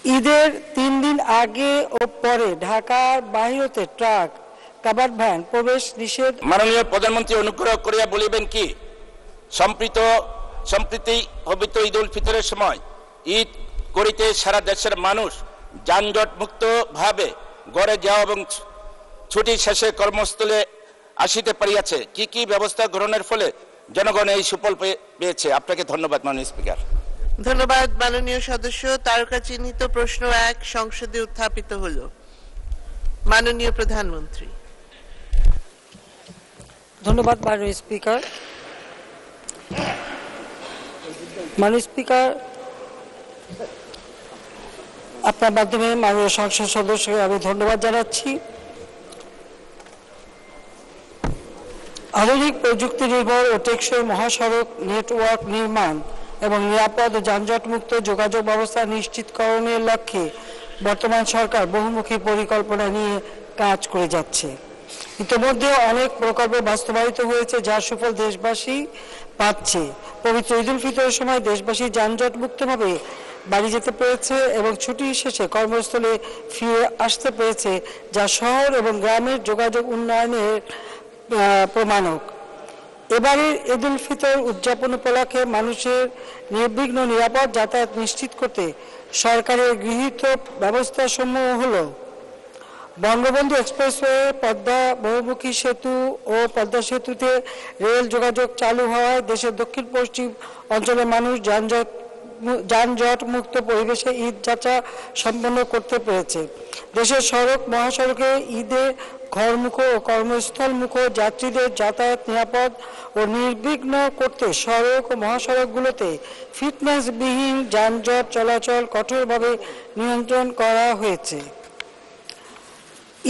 ঈদের 3 দিন আগে ও পরে ঢাকার বাহিরতে ট্রাক কাভার্ড ভ্যান প্রবেশ নিষেধ। মাননীয় প্রধানমন্ত্রী অনুগ্রহ করিয়া বলিবেন কি সম্প্রতি পবিত্র ঈদ উল ফিতরের সময় ঈদ করিতে সারা দেশের মানুষ যানজট মুক্ত ভাবে ঘরে যাওয়া এবং ছুটি শেষে কর্মস্থলে আসিতে পারিয়াছে, কি কি ব্যবস্থা গ্রহণের ফলে জনগণ এই সুফল পেয়েছে? আপনাকে ধন্যবাদ মাননীয় স্পিকার। ধন্যবাদ মাননীয় সদস্য। তারকা চিহ্নিত প্রশ্ন 1 সংসদে উত্থাপিত হলো। মাননীয় প্রধানমন্ত্রী। ধন্যবাদ মাননীয় স্পিকার। মাননীয় স্পিকার, আপনার মাধ্যমে মাননীয় সংসদ সদস্যকে আমি ধন্যবাদ জানাচ্ছি। আধুনিক প্রযুক্তি নির্ভর ও টেকসই মহাসড়ক নেটওয়ার্ক নির্মাণ এবং নিরাপদ ও যানজটমুক্ত যোগাযোগ ব্যবস্থা নিশ্চিতকরণের লক্ষ্যে বর্তমান সরকার বহুমুখী পরিকল্পনা নিয়ে কাজ করে যাচ্ছে। ইতিমধ্যে অনেক প্রকল্প বাস্তবায়িত হয়েছে, যার সুফল দেশবাসী পাচ্ছে। পবিত্র ঈদ উল ফিতরের সময় দেশবাসী যানজট মুক্তভাবে বাড়ি যেতে পেরেছে এবং ছুটি শেষে কর্মস্থলে ফিরে আসতে পেরেছে, যা শহর এবং গ্রামের যোগাযোগ উন্নয়নের প্রমাণক। এবারের ঈদ উল ফিতর উদযাপন উপলক্ষে মানুষের নির্বিঘ্ন নিরাপদ যাতায়াত নিশ্চিত করতে সরকারের গৃহীত ব্যবস্থাসমূহ হল: বঙ্গবন্ধু এক্সপ্রেসওয়ে, পদ্মা বহুমুখী সেতু ও পদ্মা সেতুতে রেল যোগাযোগ চালু হওয়ায় দেশের দক্ষিণ পশ্চিম অঞ্চলের মানুষ যানজট মুক্ত পরিবেশে ঈদ যাত্রা সম্পন্ন করতে পেরেছে। দেশের সড়ক মহাসড়কে ঈদে ঘরমুখ ও কর্মস্থলমুখ যাত্রীদের যাতায়াত নিরাপদ ও নির্বিঘ্ন করতে সড়ক ও মহাসড়কগুলোতে ফিটনেসবিহীন যানজট চলাচল কঠোরভাবে নিয়ন্ত্রণ করা হয়েছে।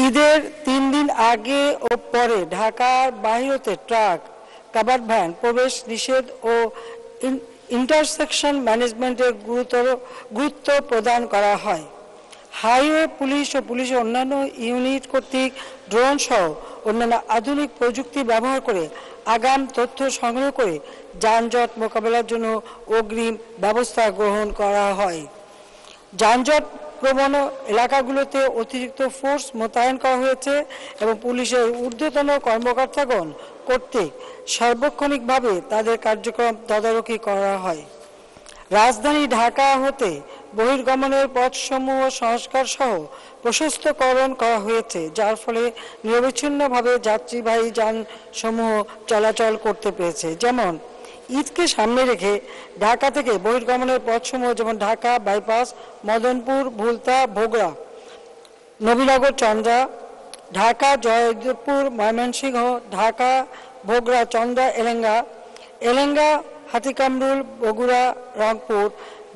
ঈদের 3 দিন আগে ও পরে ঢাকার বাহিরতে ট্রাক কাভার্ড ভ্যান প্রবেশ নিষেধ ও ইন্টারসেকশন ম্যানেজমেন্টের গুরুত্ব প্রদান করা হয়। হাইওয়ে পুলিশ ও পুলিশের অন্যান্য ইউনিট কর্তৃক ড্রোন সহ অন্যান্য আধুনিক প্রযুক্তি ব্যবহার করে আগাম তথ্য সংগ্রহ করে যানজট মোকাবেলার জন্য অগ্রিম ব্যবস্থা গ্রহণ করা হয়। যানজট প্রবণ এলাকাগুলোতে অতিরিক্ত ফোর্স মোতায়েন করা হয়েছে এবং পুলিশের ঊর্ধ্বতন কর্মকর্তাগণ কর্তৃক সার্বক্ষণিকভাবে তাদের কার্যক্রম তদারকি করা হয়। রাজধানী ঢাকা হতে বহির্গমনের পথসমূহ সংস্কার সহ প্রশস্তকরণ করা হয়েছে, যার ফলে নিরবিচ্ছিন্নভাবে যাত্রীবাহী যানসমূহ চলাচল করতে পেরেছে। যেমন ঈদকে সামনে রেখে ঢাকা থেকে বহির্গমনের পথসমূহ যেমন Dhaka bypass, Madanpur, Bhulta, Bhogra, Nabinagar, Chandra, Dhaka Joydebpur, Mymensingh, Dhaka Bhogra, Chandra, Elenga, Hatikamrul, Bogura, Rangpur,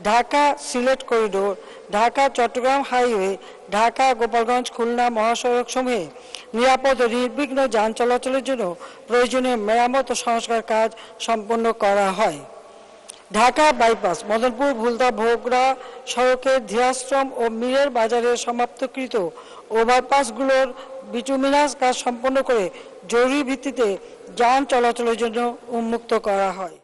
Dhaka Sylhet corridor, Dhaka Chattogram highway, Dhaka Gopalganj, Khulna মহাসড়ক সমূহে নিরাপদ ও নির্বিঘ্ন যান চলাচলের জন্য প্রয়োজনীয় মেরামত ও সংস্কার কাজ সম্পন্ন করা হয়। ঢাকা বাইপাস, মদনপুর, ভুলতা, ভোগড়া সড়কের ধীরাশ্রম ও মীরের বাজারে সমাপ্তকৃত ওভারপাসগুলোর বিটুমিনাস কাজ সম্পন্ন করে জরুরি ভিত্তিতে যান চলাচলের জন্য উন্মুক্ত করা হয়।